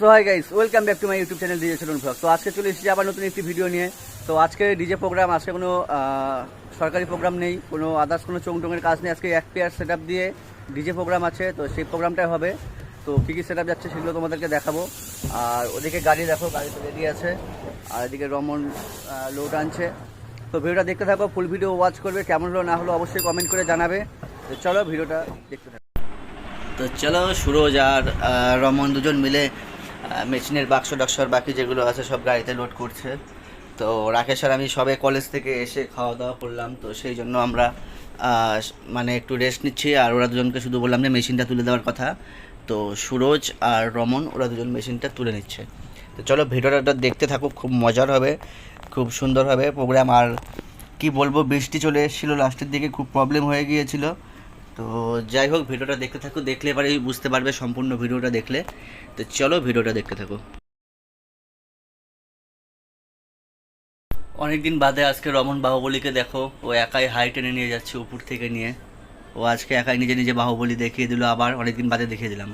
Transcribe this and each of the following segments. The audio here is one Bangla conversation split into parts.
So hi guys, welcome back to my YouTube channel DJ Chhoton blog. তো আজকে চলে এসেছি আবার নতুন একটি ভিডিও নিয়ে। তো আজকে ডিজে প্রোগ্রাম, আজকে কোনো সরকারি প্রোগ্রাম নেই, কোনো আদার্স কোনো চোংটোঙের কাজ নেই। আজকে এক পেয়ার সেট দিয়ে ডিজে প্রোগ্রাম আছে, তো সেই প্রোগ্রামটাই হবে। তো কী কী সেট যাচ্ছে সেগুলো তোমাদেরকে দেখাবো। আর ওদিকে গাড়ি দেখো, গাড়িতে রেডি আছে, আর এদিকে রমন লোড আনছে। তো ভিডিওটা দেখতে থাকো, ফুল ভিডিও ওয়াচ করবে। কেমন হলো না হলো অবশ্যই কমেন্ট করে জানাবে। তো চলো ভিডিওটা দেখতে থাকো। তো চলো, সুরজ আর রমন দুজন মিলে মেশিনের বাক্স ডাক্সর বাকি যেগুলো আছে সব গাড়িতে লোড করছে। তো রাকেশ আর আমি সবে কলেজ থেকে এসে খাওয়া দাওয়া করলাম, তো সেই জন্য আমরা মানে একটু রেস্ট নিচ্ছি। আর ওরা দুজনকে শুধু বললাম যে মেশিনটা তুলে দেওয়ার কথা। তো সুরজ আর রমন ওরা দুজন মেশিনটা তুলে নিচ্ছে। তো চলো ভিডিওটা দেখতে থাকো, খুব মজার হবে, খুব সুন্দর হবে প্রোগ্রাম। আর কি বলবো, বৃষ্টি চলে এসেছিলো লাস্টের দিকে, খুব প্রবলেম হয়ে গিয়েছিল। তো যাই হোক, ভিডিওটা দেখতে থাকো, দেখলে এবারেই বুঝতে পারবে সম্পূর্ণ ভিডিওটা দেখলে। তো চলো ভিডিওটা দেখতে থাকো। অনেকদিন বাদে আজকে রমন বাহুবলীকে দেখো, ও একাই হাই টেনে নিয়ে যাচ্ছে উপর থেকে নিয়ে। ও আজকে একাই নিজে নিজে বাহুবলী দেখিয়ে দিল, আবার অনেকদিন বাদে দেখিয়ে দিলাম।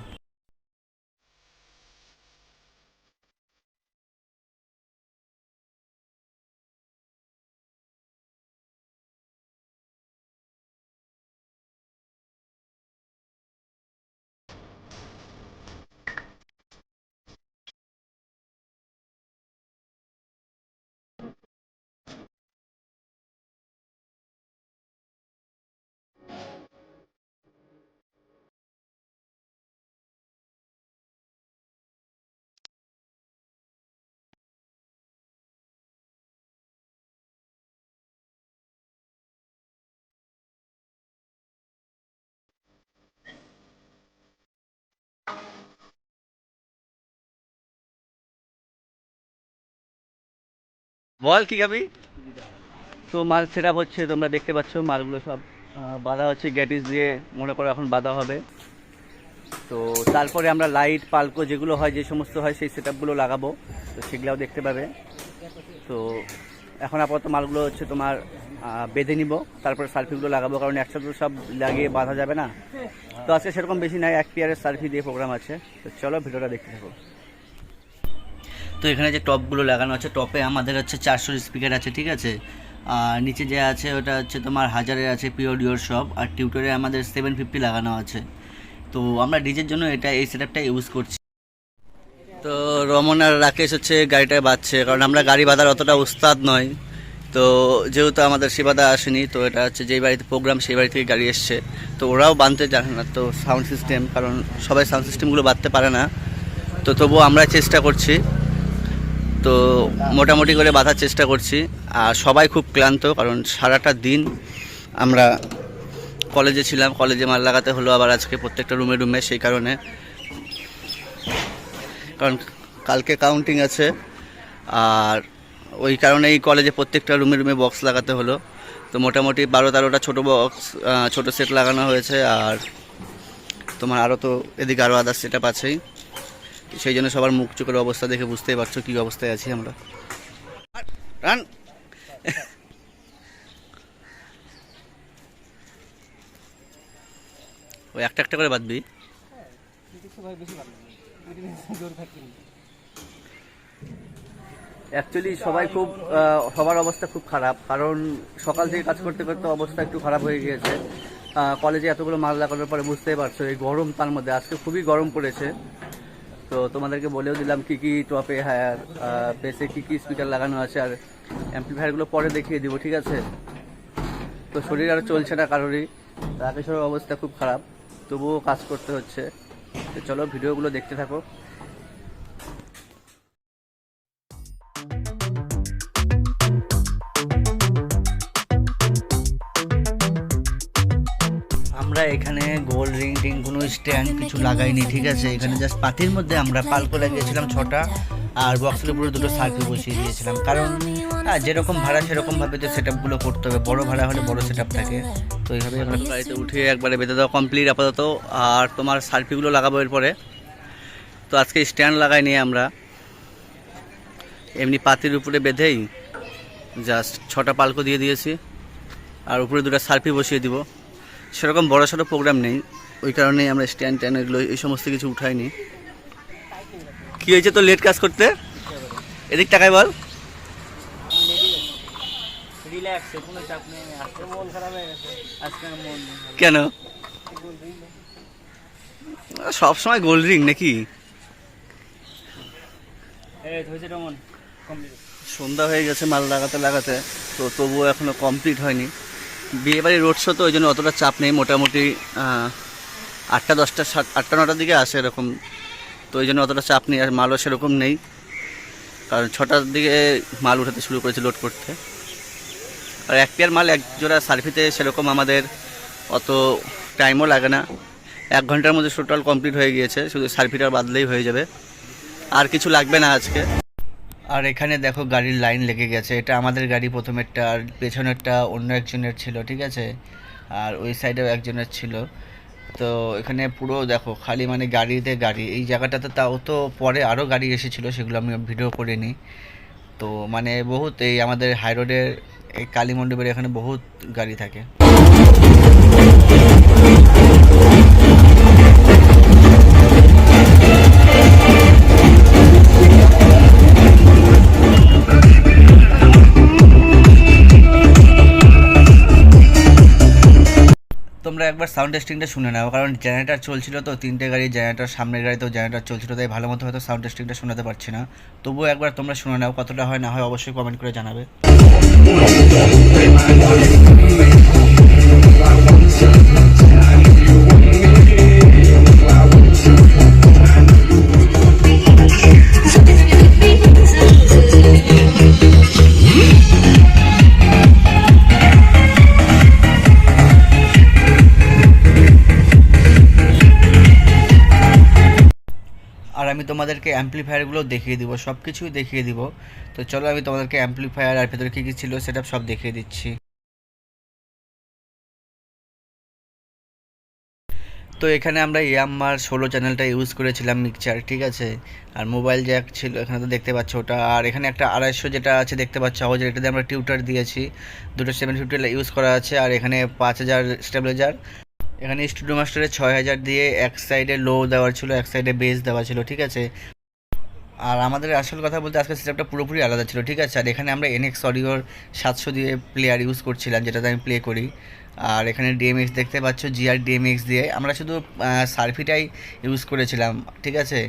বল কি খাবি? তো মাল সেট আপ হচ্ছে, তোমরা দেখতে পাচ্ছ মালগুলো সব বাঁধা হচ্ছে গ্যাটিস দিয়ে, মনে করো এখন বাঁধা হবে। তো তারপরে আমরা লাইট পাল্কো যেগুলো হয়, যে সমস্ত হয়, সেই সেট আপগুলো লাগাবো। তো সেগুলোও দেখতে পাবে। তো এখন আপাতত মালগুলো হচ্ছে তোমার বেঁধে নিব, তারপরে সার্ফিগুলো লাগাবো, কারণ একসাথে তো সব লাগিয়ে বাঁধা যাবে না। তো আজকে সেরকম বেশি নাই, এক পেয়ারের সার্ফি দিয়ে প্রোগ্রাম আছে। তো চলো ভিডিওটা দেখতে থাকো। তো এখানে যে টপগুলো লাগানো আছে, টপে আমাদের হচ্ছে 400 স্পিকার আছে, ঠিক আছে। আর নিচে যে আছে ওটা হচ্ছে তোমার 1000-এর আছে পিওর ডিওর সব। আর টিউটরে আমাদের 750 লাগানো আছে। তো আমরা ডিজের জন্য এই সেট আপটা ইউজ করছি। তো রমন আর রাকেশ হচ্ছে গাড়িটায় বাঁধছে, কারণ আমরা গাড়ি বাঁধার অতটা উস্তাদ নয়। তো যেহেতু আমাদের সেবাদা আসেনি, তো এটা হচ্ছে যেই বাড়িতে প্রোগ্রাম সেই বাড়ি থেকে গাড়ি এসছে, তো ওরাও বাঁধতে জানে না। তো সাউন্ড সিস্টেম, কারণ সবাই সাউন্ড সিস্টেমগুলো বাঁধতে পারে না, তো তবুও আমরা চেষ্টা করছি। তো মোটামুটি করে বাঁধার চেষ্টা করছি। আর সবাই খুব ক্লান্ত, কারণ সারাটা দিন আমরা কলেজে ছিলাম, কলেজে মাল লাগাতে হলো আবার আজকে প্রত্যেকটা রুমে রুমে, সেই কারণে। কারণ কালকে কাউন্টিং আছে, আর ওই কারণে এই কলেজে প্রত্যেকটা রুমে রুমে বক্স লাগাতে হলো। তো মোটামুটি 12-13টা ছোটো বক্স, ছোটো সেট লাগানো হয়েছে। আর তোমার আরও তো এদিকে আরও আদার্স সেট আপ আছেই। সেই জন্য সবার মুখ চোখের অবস্থা দেখে বুঝতেই পারছো কী অবস্থায় আছি আমরা। রান ওই একটা একটা করে বাঁধবি। অ্যাকচুয়ালি সবাই খুব সবার অবস্থা খুব খারাপ, কারণ সকাল থেকে কাজ করতে করতে অবস্থা একটু খারাপ হয়ে গিয়েছে। কলেজে এতগুলো মাল লাগানোর পরে বুঝতেই পারছো এই গরম, তার মধ্যে আজকে খুবই গরম পড়েছে। তো তোমাদেরকে বলেও দিলাম কী কী টপে হায়ার, বেসে কী কী স্পিকার লাগানো আছে, আর অ্যাম্পলিফায়ারগুলো পরে দেখিয়ে দিব, ঠিক আছে। তো শরীর আর চলছে না কারোরই, রাকেশের অবস্থা খুব খারাপ, তবুও কাজ করতে হচ্ছে। তো চলো ভিডিওগুলো দেখতে থাকো। আমরা এখানে গোল রিং টিং কোনো স্ট্যান্ড কিছু লাগাইনি, ঠিক আছে। এখানে জাস্ট পাতির মধ্যে আমরা পাল্কো লাগিয়েছিলাম 6টা, আর বক্সের উপরে 2টো সার্কিট বসিয়ে দিয়েছিলাম। কারণ যেরকম ভাড়া সেরকমভাবে তো সেট আপগুলো করতে হবে, বড়ো ভাড়া হলে বড়ো সেট আপ থাকে। তো এইভাবে আমরা গাড়িতে উঠে একবারে বেঁধে দেওয়া কমপ্লিট আপাতত। আর তোমার সার্ফিগুলো লাগাবো এরপরে। তো আজকে স্ট্যান্ড লাগাইনি আমরা, এমনি পাতির উপরে বেঁধেই জাস্ট 6টা পাল্কো দিয়ে দিয়েছি, আর উপরে 2টা সার্ফি বসিয়ে দিব। সেরকম বড় সড়ো প্রোগ্রাম নেই, ওই কারণেই আমরা স্ট্যান্ড ট্যান্ড এগুলো এই সমস্ত কিছু উঠাইনি। কি হয়েছে তো লেট কাজ করতে? এদিক টাকায় বল। কেন সব সময় গোল্ড রিং নাকি? সন্ধ্যা হয়ে গেছে মাল লাগাতে লাগাতে, তো তবুও এখনো কমপ্লিট হয়নি। বিয়েবাড়ি রোড শো তো ওই জন্য অতটা চাপ নেই, মোটামুটি 8টা 10টা 8টা 9টার দিকে আসে এরকম, তো ওই জন্য অতটা চাপ নেই। আর মালও সেরকম নেই, কারণ 6টার দিকে মাল উঠাতে শুরু করেছে লোড করতে। আর এক পেয়ার মাল এক জোড়া সার্ভিতে সেরকম আমাদের অত টাইমও লাগে না, 1 ঘন্টার মধ্যে টোটাল কমপ্লিট হয়ে গিয়েছে, শুধু সার্ভিটা বাদলেই হয়ে যাবে, আর কিছু লাগবে না আজকে। আর এখানে দেখো গাড়ির লাইন লেগে গেছে, এটা আমাদের গাড়ি প্রথমেরটা, আর পেছনেরটা অন্য একজনের ছিল, ঠিক আছে, আর ওই সাইডেও একজনের ছিল। তো এখানে পুরো দেখো খালি মানে গাড়িতে গাড়ি। এই জায়গাটাতে তাও তো পরে আরও গাড়ি এসেছিলো, সেগুলো আমি ভিডিও করিনি। তো মানে বহুত এই আমাদের হাই রোডের এই কালী মণ্ডপের এখানে বহুত গাড়ি থাকে। তোমরা একবার সাউন্ড টেস্টিংটা শুনে নাও, কারণ জেনারেটর চলছিল তো, 3টে গাড়ি জেনারেটর, সামনের গাড়িতেও জেনারেটর চলছিল, তাই ভালো মতো হয়তো সাউন্ড টেস্টিংটা শোনাতে পারছি না। তবুও একবার তোমরা শুনে নাও, কতটা হয় না হয় অবশ্যই কমেন্ট করে জানাবে। আর আমি তোমাদেরকে অ্যাম্পলিফায়ারগুলো দেখিয়ে দিব, সব কিছুই দেখিয়ে দিব। তো চলো আমি তোমাদেরকে অ্যাম্পলিফায়ার আর ভেতরে কী কী ছিল সেটা সব দেখিয়ে দিচ্ছি। তো এখানে আমরা ইয়ামার 16 চ্যানেলটা ইউজ করেছিলাম মিক্সচার, ঠিক আছে, আর মোবাইল জ্যাক ছিল এখানে, তো দেখতে পাচ্ছ ওটা। আর এখানে একটা 250 যেটা আছে দেখতে পাচ্ছ আওয়াজের, এটাতে আমরা টিউটার দিয়েছি, দুটো 750 ইউজ করা আছে। আর এখানে 5000 স্টেবিলাইজার। এখানে স্টুডিও মাস্টারে 6000 দিয়ে এক সাইডে লো দেওয়ার ছিল, এক সাইডে বেস দেওয়া ছিল, ঠিক আছে। আর আমাদের আসল কথা বলতে আজকে সিস্টেমটা পুরোপুরি আলাদা ছিল, ঠিক আছে। আর এখানে আমরা এনএক্স অডিওর 700 দিয়ে প্লেয়ার ইউজ করছিলাম, যেটাতে আমি প্লে করি। আর এখানে ডিএমএক্স দেখতে পাচ্ছ, জিআর ডিএমএক্স দিয়ে আমরা শুধু সার্ফিটাই ইউজ করেছিলাম, ঠিক আছে।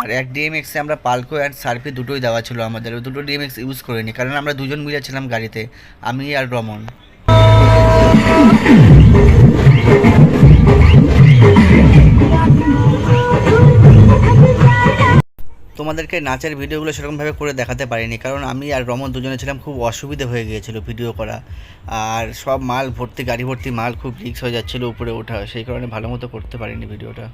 আর এক ডিএমএক্সে আমরা পালকো অ্যান্ড সার্ফি দুটোই দেওয়া ছিল আমাদের, দুটো ডিএমএক্স ইউজ করিনি, কারণ আমরা দুজন মিলেছিলাম গাড়িতে, আমি আর রমন। তোমাদেরকে নাচের ভিডিওগুলো সেরকমভাবে করে দেখাতে পারিনি, কারণ আমি আর রমন দুজনে ছিলাম, খুব অসুবিধা হয়ে গিয়েছিল ভিডিও করা। আর সব মাল ভর্তি, গাড়ি ভর্তি মাল, খুব রিস্ক হয়ে যাচ্ছিলো উপরে ওঠা, সেই কারণে ভালো মতো করতে পারিনি ভিডিওটা।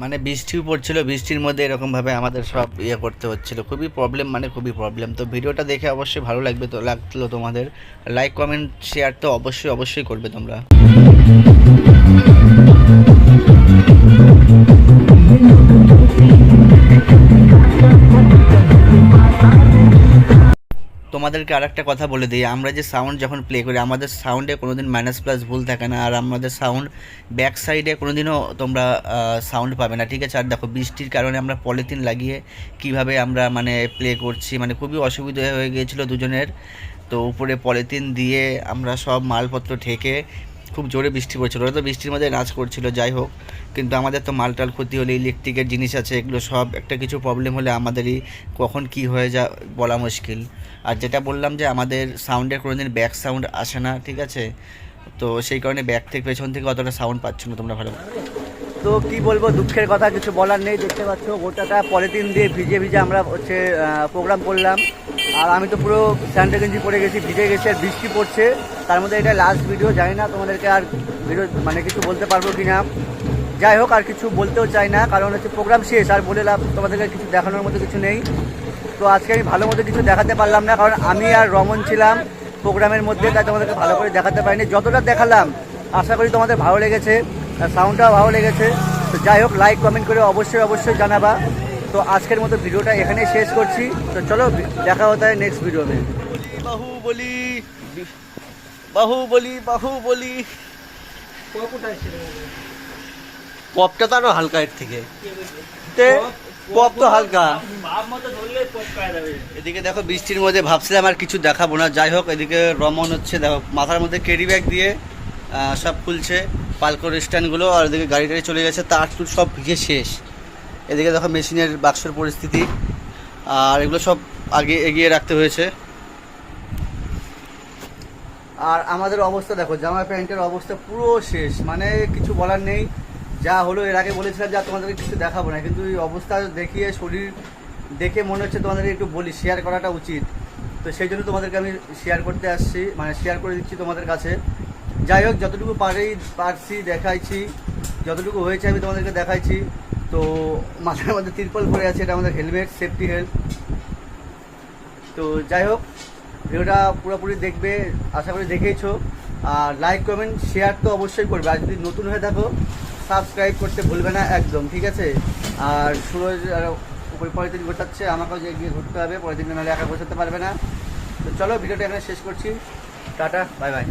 মানে বৃষ্টিও পড়ছিল, বৃষ্টির মধ্যে এরকমভাবে আমাদের সব ইয়ে করতে হচ্ছিল, খুবই প্রবলেম, মানে খুবই প্রবলেম। তো ভিডিওটা দেখে অবশ্যই ভালো লাগবে, তো লাগলো তোমাদের, লাইক কমেন্ট শেয়ার তো অবশ্যই অবশ্যই করবে তোমরা। তোমাদেরকে আরেকটা কথা বলে দিই, আমরা যে সাউন্ড যখন প্লে করি, আমাদের সাউন্ডে কোনোদিন মাইনাস প্লাস ভুল থাকে না, আর আমাদের সাউন্ড ব্যাক সাইডে কোনোদিনও তোমরা সাউন্ড পাবে না, ঠিক আছে। আর দেখো বৃষ্টির কারণে আমরা পলিথিন লাগিয়ে কিভাবে আমরা মানে প্লে করছি, মানে খুবই অসুবিধা হয়ে গিয়েছিলো দুজনের। তো উপরে পলিথিন দিয়ে আমরা সব মালপত্র ঢেকে, খুব জোরে বৃষ্টি পড়ছিল, ওরা তো বৃষ্টির মধ্যে নাচ করছিল, যাই হোক। কিন্তু আমাদের তো মালটাল ক্ষতি হলে, ইলেকট্রিকের জিনিস আছে, এগুলো সব একটা কিছু প্রবলেম হলে আমাদেরই কখন কি হয়ে যা বলা মুশকিল। আর যেটা বললাম যে আমাদের সাউন্ডের কোনোদিন ব্যাক সাউন্ড আসে না, ঠিক আছে, তো সেই কারণে ব্যাক থেকে পেছন থেকে অতটা সাউন্ড পাচ্ছ না তোমরা ভালো। তো কি বলবো, দুঃখের কথা, কিছু বলার নেই। দেখতে পাচ্ছ গোটাটা পলিথিন দিয়ে ভিজে ভিজে আমরা হচ্ছে প্রোগ্রাম করলাম। আর আমি তো পুরো স্যান্ডে গেঞ্জি পরে গেছি, ভিজে গেছি, আর বৃষ্টি পড়ছে। তার মধ্যে এটা লাস্ট ভিডিও, জানি না তোমাদেরকে আর ভিডিও মানে কিছু বলতে পারবো কি না। যাই হোক, আর কিছু বলতেও চাই না, কারণ হচ্ছে প্রোগ্রাম শেষ, আর বলে লাভ, তোমাদেরকে কিছু দেখানোর মতো কিছু নেই। তো আজকে আমি ভালো মতো কিছু দেখাতে পারলাম না, কারণ আমি আর রমন ছিলাম প্রোগ্রামের মধ্যে, তাই তোমাদেরকে ভালো করে দেখাতে পারিনি। যতটা দেখালাম আশা করি তোমাদের ভালো লেগেছে, আর সাউন্ডটাও ভালো লেগেছে। তো যাই হোক, লাইক কমেন্ট করে অবশ্যই অবশ্যই জানাবা। তো আজকের মতো ভিডিওটা এখানেই শেষ করছি। তো চলো, দেখা হতে হয় নেক্সট ভিডিওতে। বাহুবলি বাহুবলি বাহুবলি। পপটা তো আরো হালকা এর থেকে, পপ তো হালকা। এদিকে দেখো বৃষ্টির মধ্যে ভাবছিলাম আর কিছু দেখাবো না, যাই হোক এদিকে রমন হচ্ছে, দেখো মাথার মধ্যে ক্যারি ব্যাগ দিয়ে সব খুলছে পালকোর স্ট্যান্ডগুলো, আর এদিকে গাড়ি টাড়ি চলে গেছে, তার টুর সব ভিজে শেষ। এদিকে দেখো মেশিনের বাক্সের পরিস্থিতি, আর এগুলো সব আগে এগিয়ে রাখতে হয়েছে। আর আমাদের অবস্থা দেখো, জামা প্যান্টের অবস্থা পুরো শেষ, মানে কিছু বলার নেই। যা হলো, এর আগে বলেছিলাম যে তোমাদেরকে কিছু দেখাবো না, কিন্তু এই অবস্থা দেখিয়ে শরীর দেখে মনে হচ্ছে তোমাদেরকে একটু বলি, শেয়ার করাটা উচিত। তো সেই জন্য তোমাদেরকে আমি শেয়ার করতে আসছি, মানে শেয়ার করে দিচ্ছি তোমাদের কাছে। যাই হোক, যতটুকু পারছি দেখাইছি, যতটুকু হয়েছে আমি তোমাদেরকে দেখাইছি। তো মাথার মধ্যে তিরপল পরে আছে, এটা আমাদের হেলমেট, সেফটি হেলথ। তো যাই হোক, ভিডিওটা পুরোপুরি দেখবে, আশা করি দেখেইছো। আর লাইক কমেন্ট শেয়ার তো অবশ্যই করবে, আর যদি নতুন হয়ে থাকো সাবস্ক্রাইব করতে ভুলবে না একদম, ঠিক আছে? আর সুরজ পরের দিন গোছাচ্ছে, আমাকেও যে গিয়ে ঘুরতে হবে পরের দিন, নাহলে একা গোছাতে পারবে না। তো চলো ভিডিওটা এখানে শেষ করছি, টাটা, বাই বাই।